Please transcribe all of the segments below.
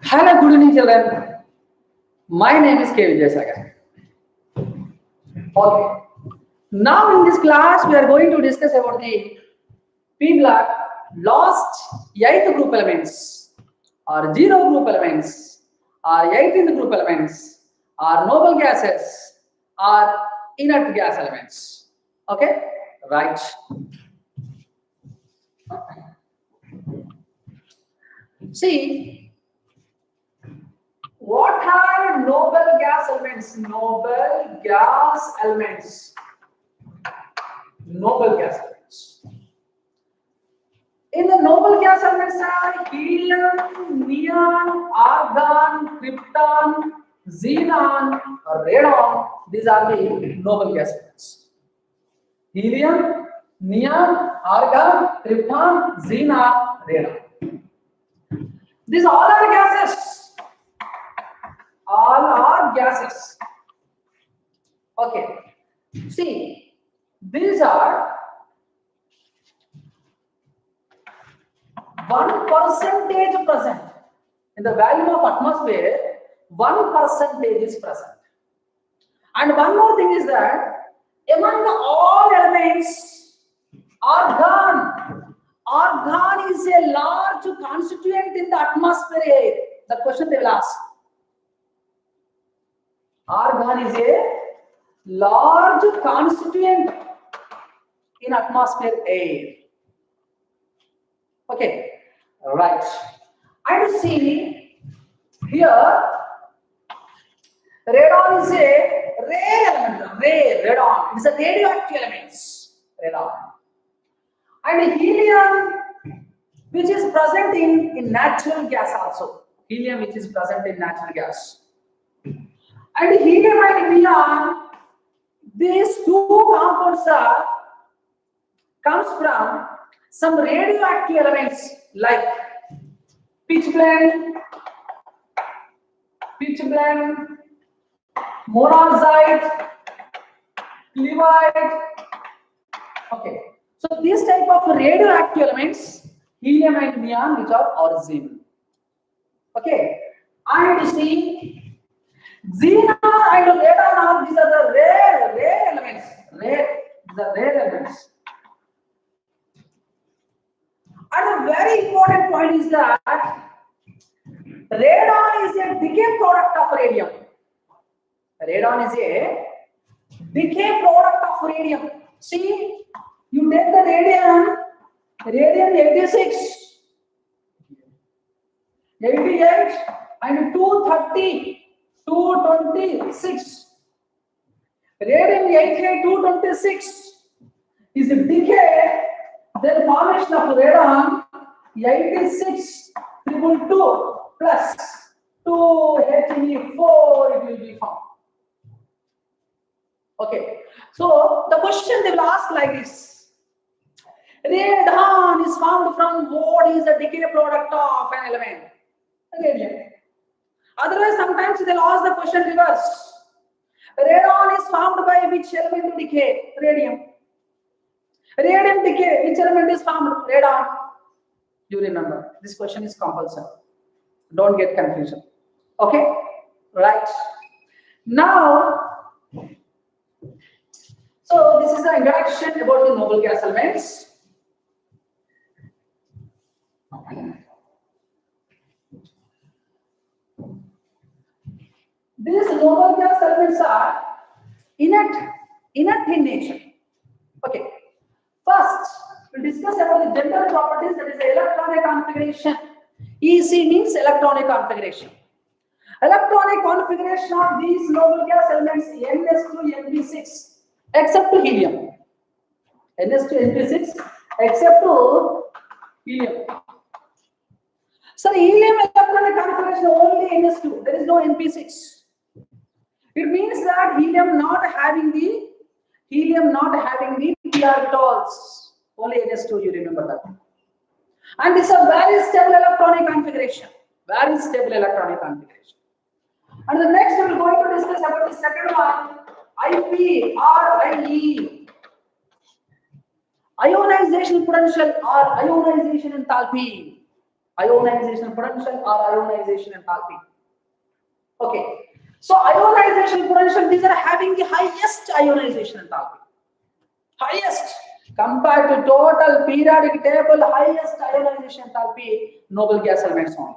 Hello, good evening, children. My name is K.VIDHYA SAGAR. Okay. Now in this class, we are going to discuss about the P block last 8th group elements, or 0 group elements, or 18th group elements, or noble gases, or inert gas elements. Okay, right. See, what are noble gas elements? Noble gas elements. Noble gas elements. In the noble gas elements are helium, neon, argon, krypton, xenon, radon. These are the noble gas elements. Helium, neon, argon, krypton, xenon, radon. These all are gases. All are gases. Okay. See, these are 1% present in the volume of atmosphere. 1% is present. And one more thing is that among all elements, argon is a large constituent in the atmosphere. The question they will ask. Argon is a large constituent in atmosphere air. Okay, right. And see here, radon is a rare element. Radon. It is a radioactive element. Radon. And helium, which is present in natural gas also. Helium, which is present in natural gas. And helium and neon, these two compounds comes from some radioactive elements like pitchblende, monazite, chloride. Okay, so these type of radioactive elements, helium and neon, which are origin. Okay, and see, xenon and radon, these are the rare elements. These are rare elements. And a very important point is that radon is a decay product of radium. Radon is a decay product of radium. See, you take the radium 86, 88, and 230, 226. Radium 88, 226 is a decay. Then formation of radon 86 222 plus 2He4, it will be formed. Okay, so the question they will ask like this: radon is formed from what is the decay product of an element? Radium. Otherwise, sometimes they'll ask the question reverse: radon is formed by which element to decay? Radium. Radium decay, which element is formed? Radon. You remember, this question is compulsory. Don't get confusion. Okay? Right. Now, so this is the introduction about the noble gas elements. These noble gas elements are inert in nature. Okay. First, we'll discuss about the general properties, that is the electronic configuration. EC means electronic configuration. Electronic configuration of these noble gas elements NS2 NP6 except to helium. NS2 NP6 except to helium. So helium electronic configuration only NS2. There is no NP6. It means that helium not having the p orbitals, only NS2, you remember that. And this is a very stable electronic configuration. Very stable electronic configuration. And the next we are going to discuss about the second one, IP or IE. Ionization potential or ionization enthalpy. Ionization potential or ionization enthalpy. Okay. So ionization potential, these are having the highest ionization enthalpy. Highest compared to total periodic table, highest ionization enthalpy, noble gas elements only.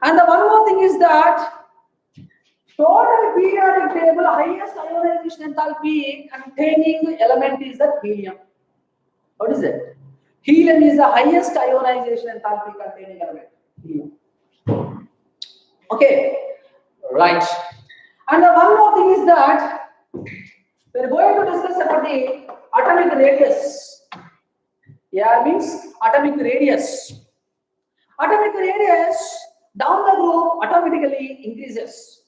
And the one more thing is that total periodic table, highest ionization enthalpy containing element is the helium. What is it? Helium is the highest ionization enthalpy containing element. Helium. Okay, right. And the one more thing is that we are going to discuss about the atomic radius. Yeah, means atomic radius. Atomic radius down the group automatically increases.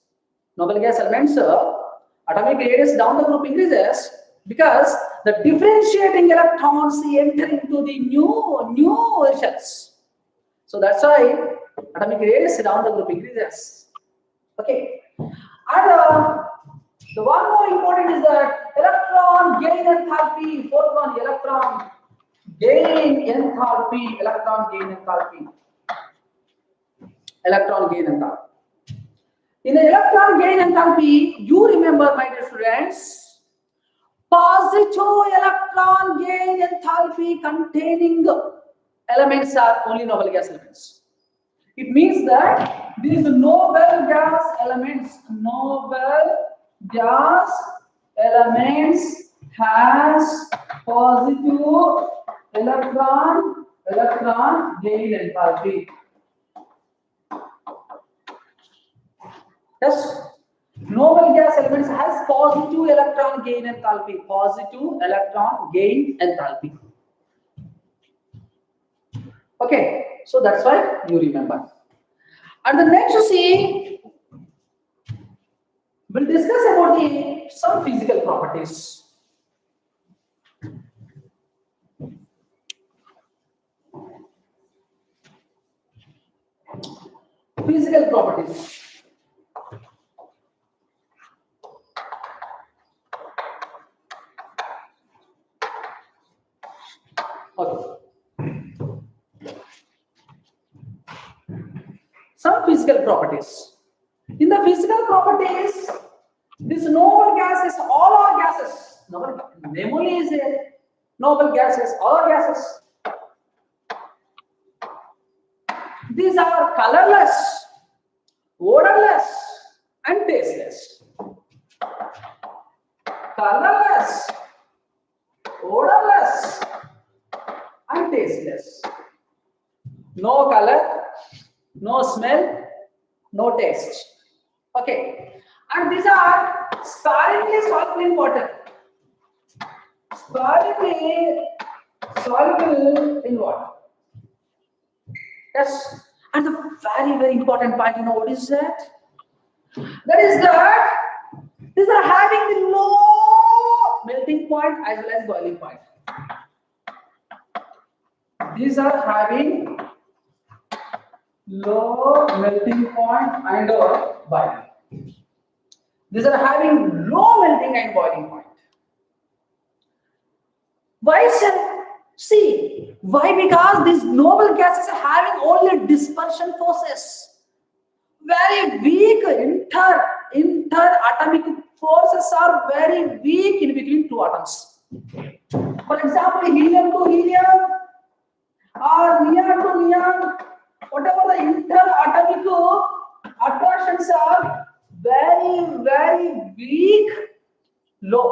Noble gas elements atomic radius down the group increases because the differentiating electrons enter into the new shells. So that's why atomic radius down the group increases. Okay, and the one more important is that electron gain enthalpy. Fourth one, electron gain enthalpy. Electron gain enthalpy. Electron gain enthalpy. In the electron gain enthalpy, you remember, my dear students, positive electron gain enthalpy containing elements are only noble gas elements. It means that these noble gas elements, has positive electron gain enthalpy. Yes, noble gas elements has positive electron gain enthalpy. Positive electron gain enthalpy. Okay, so that's why you remember. And the next you see, we'll discuss about some physical properties. Physical properties. Okay. Some physical properties. In the physical properties, this noble gases, all are gases. Namely is a noble gases, all are gases. These are colorless, odorless, and tasteless. Colorless, odorless, and tasteless. No color, no smell, no taste. Okay, and these are sparingly soluble in water. Sparingly soluble in water. Yes, and the very important point, you know what is that? That is that these are having the low melting point as well as boiling point. These are having low melting point and boiling. These are having low melting and boiling point. Why, sir? See, why? Because these noble gases are having only dispersion forces. Very weak interatomic forces are very weak in between two atoms. For example, helium to helium or neon to neon, whatever the interatomic attractions are very weak, low.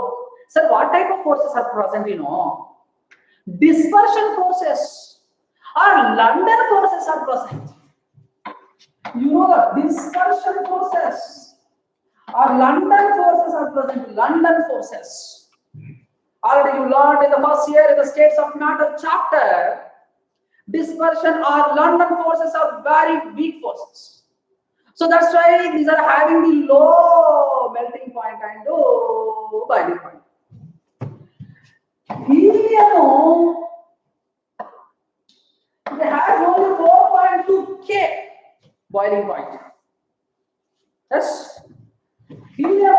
So what type of forces are present? You know, dispersion forces or London forces are present. You know the dispersion forces or London forces are present. London forces. Already you learned in the first year in the states of matter chapter. Dispersion or London forces are very weak forces. So that's why these are having the low melting point and low boiling point. Helium, it has only 4.2 K boiling point. Yes, helium,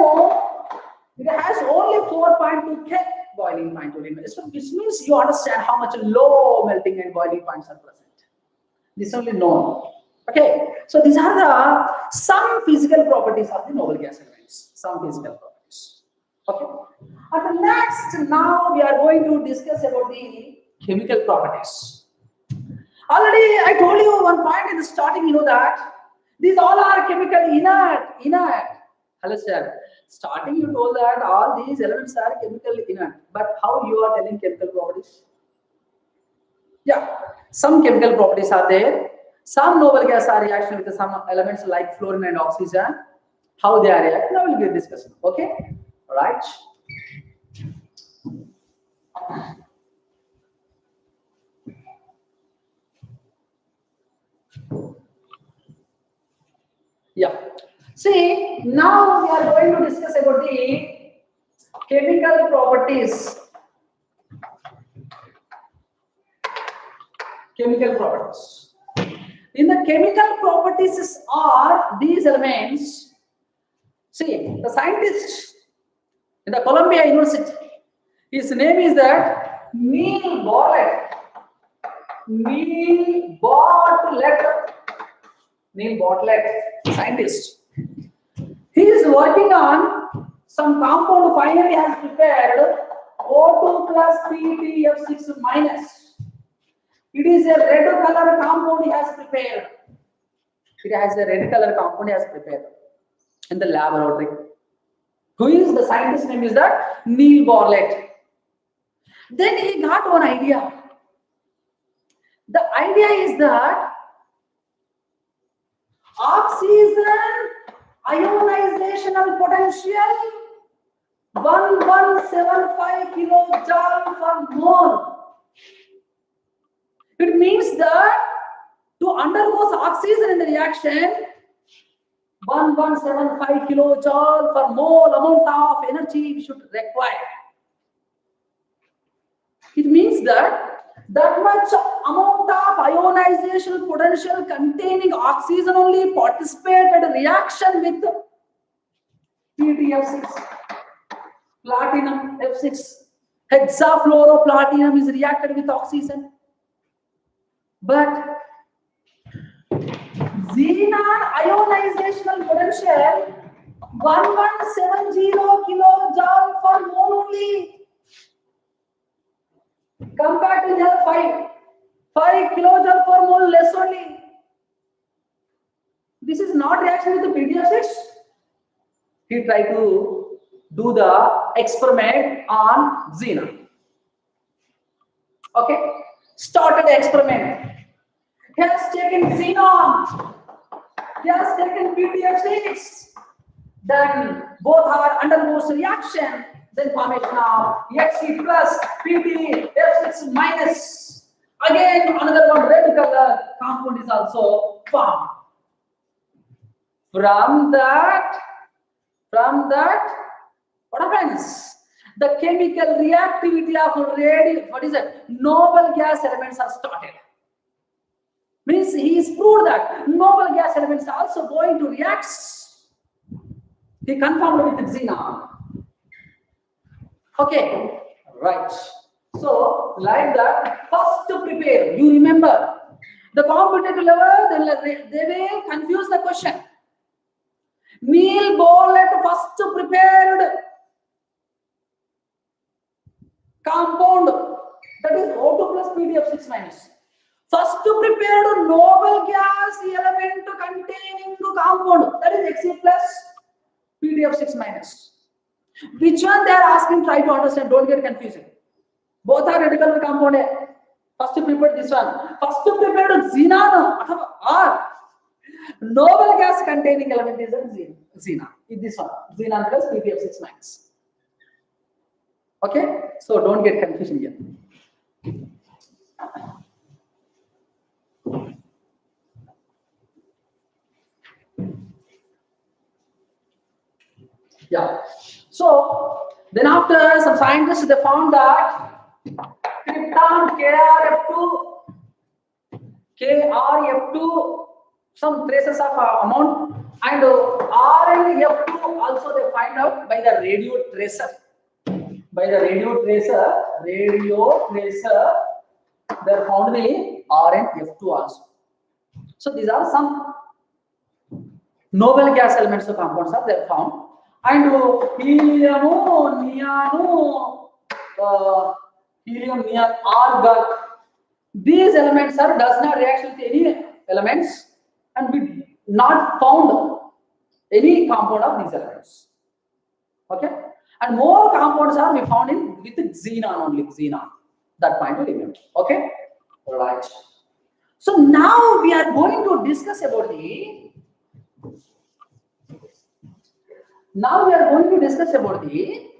it has only 4.2 K boiling point will invest. So which means you understand how much low melting and boiling points are present. This is only known. Okay, so these are the some physical properties of the noble gas elements. Some physical properties. Okay. And the next, now we are going to discuss about the chemical properties. Already I told you one point in the starting, you know that these all are chemical inert. Hello sir. Starting you told that all these elements are chemical inert. But how you are telling chemical properties? Yeah, some chemical properties are there. Some noble gas are reaction with some elements like fluorine and oxygen. How they are reacting, now we'll be discussing. Okay, all right. Yeah. See, now we are going to discuss about the chemical properties. Chemical properties. In the chemical properties are these elements. See, the scientist in the Columbia University, his name is that Neil Bartlett. Neil Bartlett, scientist. He is working on some compound. Finally, has prepared O2 plus PTF6 minus. It is a red color compound he has prepared. It has a red color compound he has prepared in the laboratory. Who is the scientist name is that Neil Bartlett. Then he got one idea. The idea is that oxygen ionizational potential 1175 kilojoule per mole. It means that to undergo oxygen in the reaction, 1175 kilojoule per mole amount of energy we should require. It means that much amount of ionization potential containing oxygen only participated in reaction with PTF6, platinum F6. Hexafluoroplatinum is reacted with oxygen. But xenon ionizational potential 1170 kilojoule per mole only. Compared to the 5 kilojoule per mole less only. This is not reaction with the PTF6. He tried to do the experiment on xenon. Okay, started the experiment. He has taken xenon. He has taken PTF6. Then both are undergoes reaction. Then formation of Xe plus PTF6 minus. Again, another one red color compound is also formed. From that, what happens? The chemical reactivity of noble gas elements are started. Means he is proved that noble gas elements are also going to react. He confirmed with xenon. Okay, right. So, like that, first to prepare. You remember, the competitive level, they will confuse the question. Neil Bartlett first prepared compound, that is O2 plus PTF6 minus. First prepared noble gas element containing compound, that is Xe plus PTF6 minus. Which one they are asking? Try to understand. Don't get confusing. Both are red color compound. First prepared this one. First prepared xenon or noble gas containing element is xenon. This one, xenon plus PTF6 minus. Okay, so don't get confusing here. Yeah. So then after some scientists they found that krypton KrF2 some traces of amount and RnF2 also they find out by the radio tracer. by the radio tracer, they are found in RnF2 also. So these are some noble gas elements of compounds are they are found. And helium, neon, argon. These elements are does not react with any elements, and we not found any compound of these elements. Okay, and more compounds are we found in with xenon only, xenon. That point to remember. Okay, right. So now we are going to discuss about the. Now we are going to discuss about the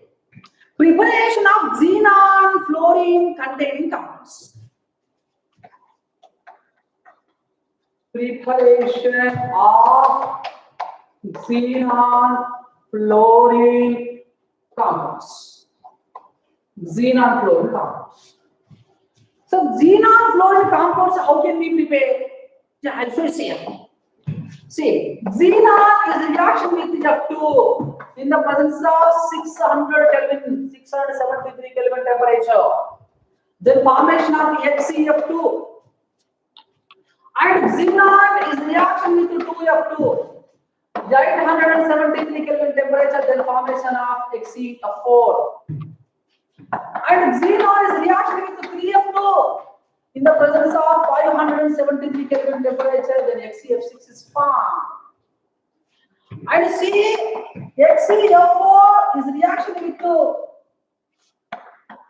preparation of xenon fluorine containing compounds. Preparation of xenon fluorine compounds. Xenon fluorine compounds. So xenon fluorine compounds, how can we prepare? Yeah, I'll show you here. See, xenon is reaction with F2 in the presence of 600 Kelvin, 673 Kelvin temperature. Then formation of HCF2. And xenon is reaction with 2F2. 873 Kelvin temperature, then formation of HCF4. And xenon is reaction with 3F2 in the presence of 573 Kelvin temperature, then HCF6 is formed. And see, HCF4 is reaction with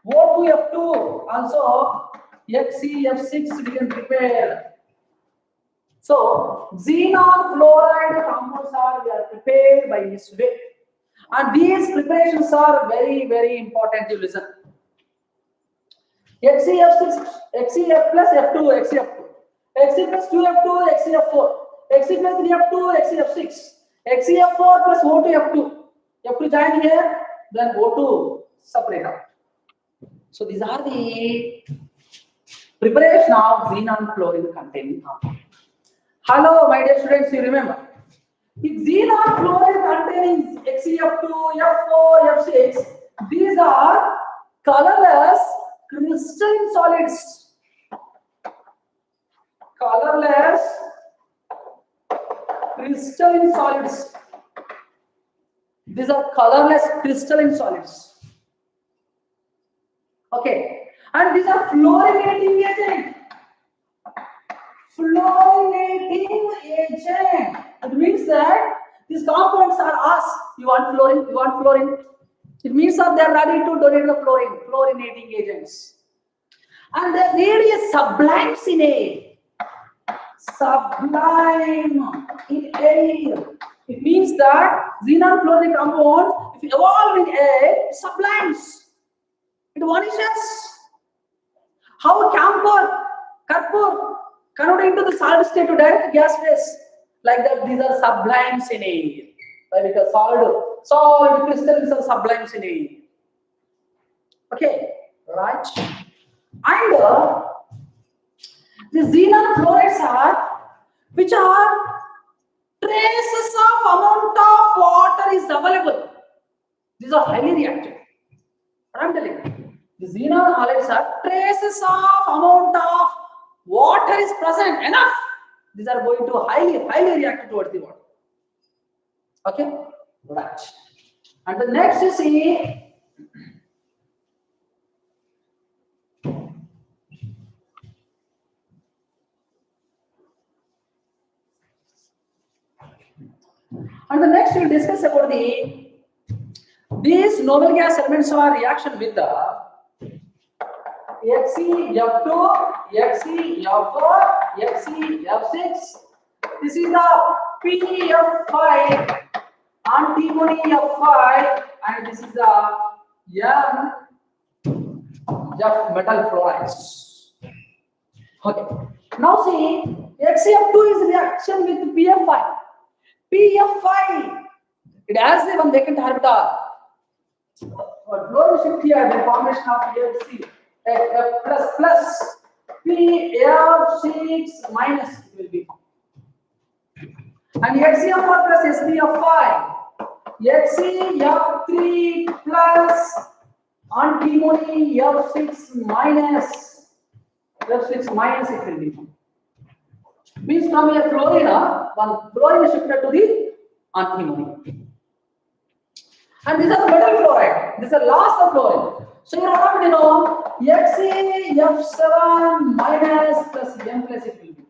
O2F2, also HCF6 we can prepare. So xenon fluoride compounds we are prepared by this way, and these preparations are very, very important to listen. HCF6, HCF plus F2, HCF2, HC plus 2F2, HCF4, HC plus 3F2, HCF6, HCF4 plus O2F2. F2 join here, then O2 separate out. So these are the preparation of xenon fluorine containing compound. Hello, my dear students, you remember? If xenon fluoride containing HCF2, F4, F6, these are colorless crystalline solids. Colorless crystalline solids. These are colorless crystalline solids. Okay, and these are fluorinating agent. Fluorinating agent. It means that these compounds are asked, you want fluorine, you want fluorine. It means that they are ready to donate the fluorine, fluorinating agents. And they need a sublimes in air. Sublime in air. It means that xenon fluorine compounds, if evolve in air, sublimes. It vanishes. How Karpur converted into the solid state to direct gas phase. Like that, these are sublimes in air. Because solid crystals are sublimes in air. Okay, right? And the xenon fluorides are, which are traces of amount of water is available. These are highly reactive. What I'm telling you, the xenon fluorides are traces of amount of water is present enough. These are going to highly react towards the water. Okay, right. And the next you see. And the next we'll discuss about these noble gas elements are reaction with the HCF2, HCF4, HCF6. This is the PF5, antimony F5, and this is the MF metal fluorides. Okay. Now see, HCF2 is reaction with PF5. PF5, it has a one vacant orbital. Fluorine shift here, the formation of FC F plus PF6 minus will be. And HCF4 plus SPF5, HCF3 plus Antimony F6 minus. F6 minus it will be. Means from a fluorine, one fluorine is shifted to the antimony. And these are the metal fluoride. These are loss of fluorine. So you have to know Fe F7 minus plus M plus it will be.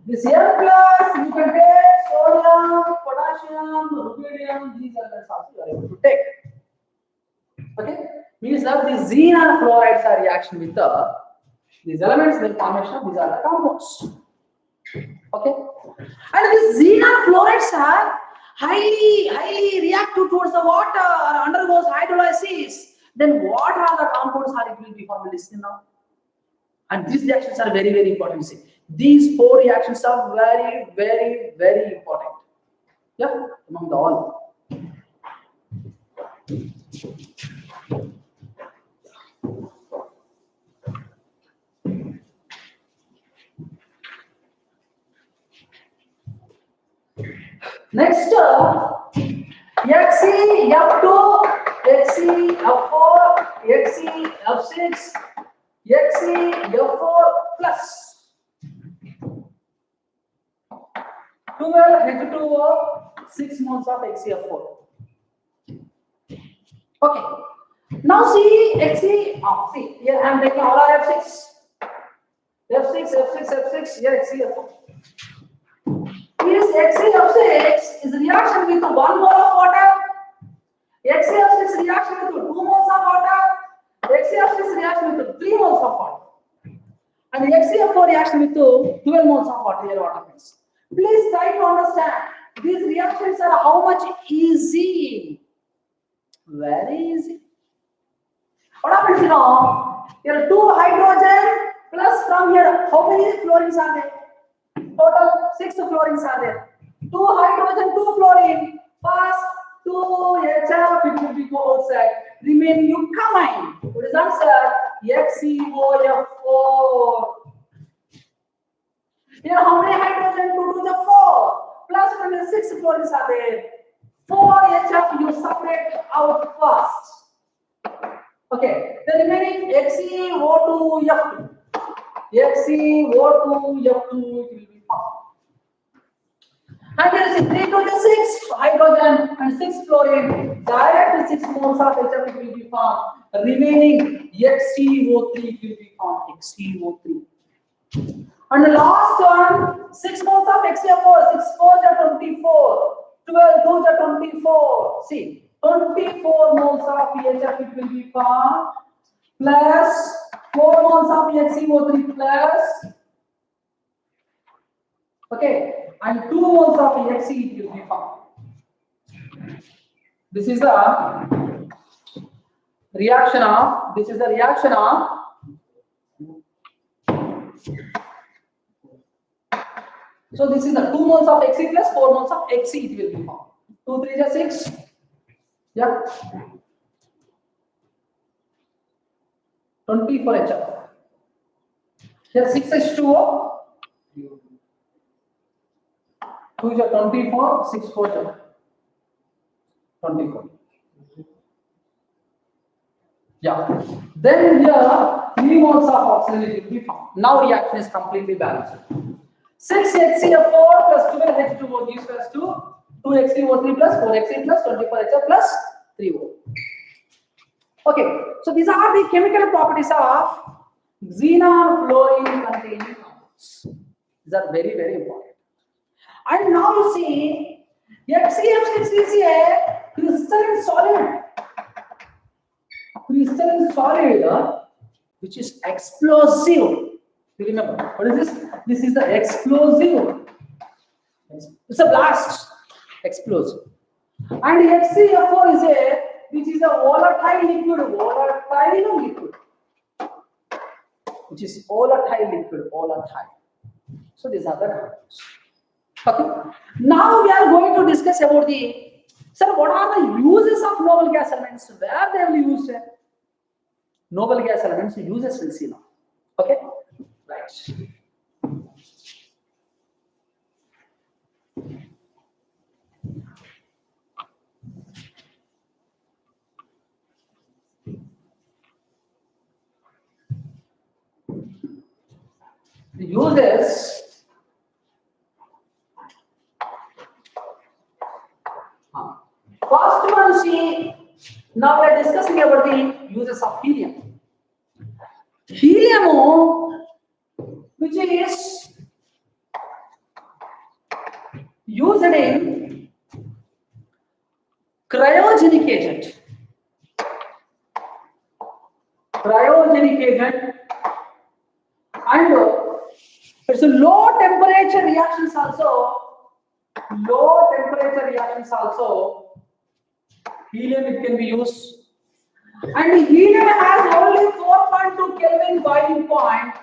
This M plus you can take sodium, potassium, rubidium. These elements also you are able to take. Okay, means that the xenon fluorides are reaction with these elements. The formation of these are the compounds. Okay, and these xenon fluorides are highly reactive towards the water or undergoes hydrolysis. Then what are the compounds are it will be formed? Listen now. And these reactions are very important. See, these 4 reactions are very important. Yeah, among the all. Next, XeF2, XeF4, XeF6, XeF4 plus 12 H2O, 6 moles of XeF4. Okay. Now see see here I am taking all are F6. F6, here XeF4. This XeF6 is reaction with 1 mole of water. XeF6 reaction with 2 moles of water. XeF6 reaction with 3 moles of water. And the XeF4 reaction with 12 moles of water. Here what happens? Please try to understand. These reactions are how much easy? Very easy. What happens now? Here 2 hydrogen plus from here how many fluorines are there? Total 6 fluorines are there. 2 hydrogen, 2 fluorine. First 2 HF, it will be go outside. Remaining you combine. What is answer? XeOF4. Here how many hydrogen? 2 to the 4. Plus from the 6 fluorines are there. 4 HF you separate out first. Okay. The remaining XeO2F2. XeO2F2 will be formed. And there is 3 to the 6 hydrogen and 6 fluorine. Direct 6 moles of HF will be formed. Remaining XeO3 will be formed. XeO3. And the last one, 6 moles of XeO4. 6 4s are 24. 12 2s are 24. See, 24 moles of HF it will be formed. Plus 4 moles of XeO3 plus. Okay, and 2 moles of Xe will be formed. This is the reaction of. So this is the 2 moles of Xe plus 4 moles of Xe it will be formed. 2 3 is 6. Yeah. 24 HF. Here 6 H2O. 2 is 24, 6 4 is 24. Yeah. Then here 3 moles of oxygen will be formed. Now reaction is completely balanced. 6 XeF4 plus 12 H2O gives us to 2 XeO3 plus 4 Xe plus 24 HF plus 3O. Okay, so these are the chemical properties of xenon fluorine containing compounds. These are very important. And now you see, XeF6 is a crystalline solid. Crystalline solid which is explosive. You remember what is this? This is the explosive. It's a blast. Explosive. And XeF4 is a which is a volatile liquid. Which is volatile liquid. So these are the compounds. Okay. Now we are going to discuss about the sir. What are the uses of noble gas elements? Where they will use noble gas elements? Uses we'll see now. Okay. Right. uses first one, see, now we are discussing about the uses of helium. Helium, which is used in cryogenic agent. Cryogenic agent, and it's a low temperature reactions also. Low temperature reactions also. Helium it can be used. And helium has only 4.2 Kelvin boiling point.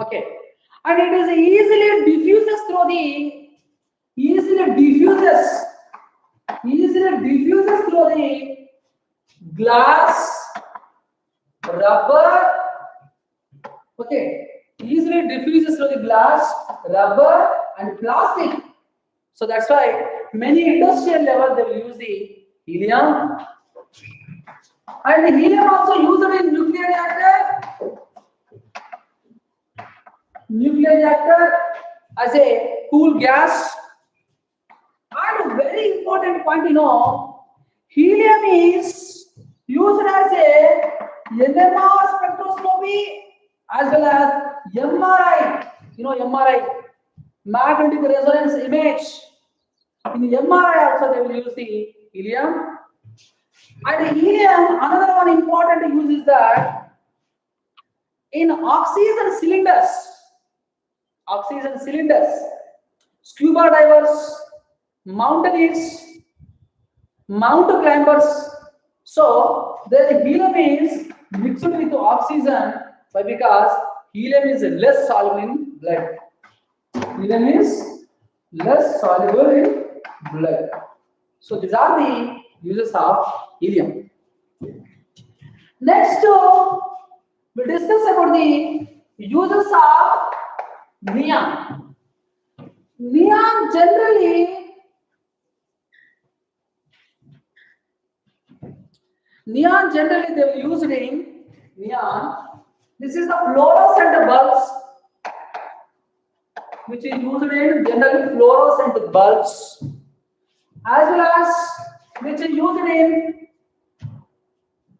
Okay. And it is easily diffuses through the through the glass, rubber. Okay. Easily diffuses through the glass, rubber, and plastic. So that's why many industrial level they will use the helium. And the helium also used in nuclear reactor as a cool gas. And a very important point, helium is used as a NMR spectroscopy as well as MRI. MRI, magnetic resonance image. In the MRI also they will use the helium. And helium, another one important use is that in oxygen cylinders, scuba divers, mountaineers, mountain climbers. So the helium is mixed with oxygen because helium is less soluble in blood. Helium is less soluble in blood. So these are the uses of helium. Next, we'll discuss about the uses of neon. Neon generally they will use it in neon. This is the fluorescent bulbs, which is used in generally fluorescent bulbs, as well as which is used in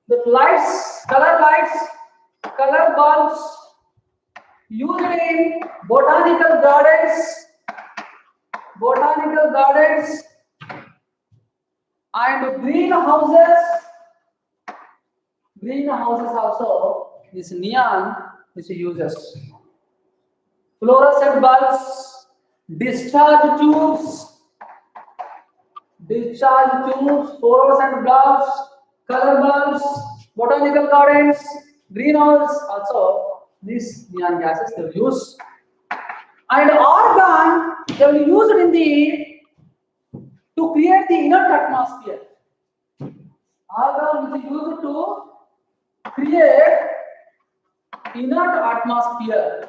the lights, color bulbs, used in botanical gardens, and greenhouses also. This neon is uses. Fluorescent bulbs, discharge tubes, fluorescent bulbs, color bulbs, botanical gardens, greenhouse also. These neon gases they will use. And argon they will use it in to create the inert atmosphere. Argon is used to create inert atmosphere.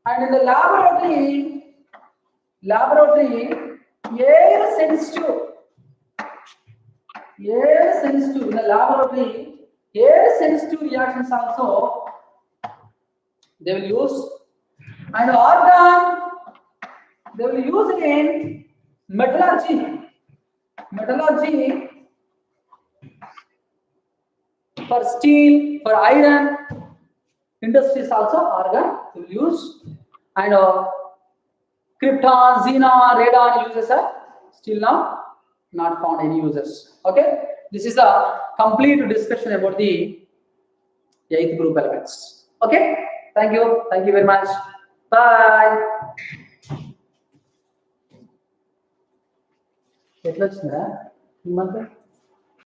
And in the laboratory, air sensitive. In the laboratory, air sensitive reactions also they will use. And argon they will use it in metallurgy. For steel, for iron, industries also argon they will use. And krypton, xenon, radon uses are still now not found any uses. Okay, this is a complete discussion about the 8th group elements. Okay, thank you very much. Bye. ఎట్లా వచ్చిందా ఈ మంత్రం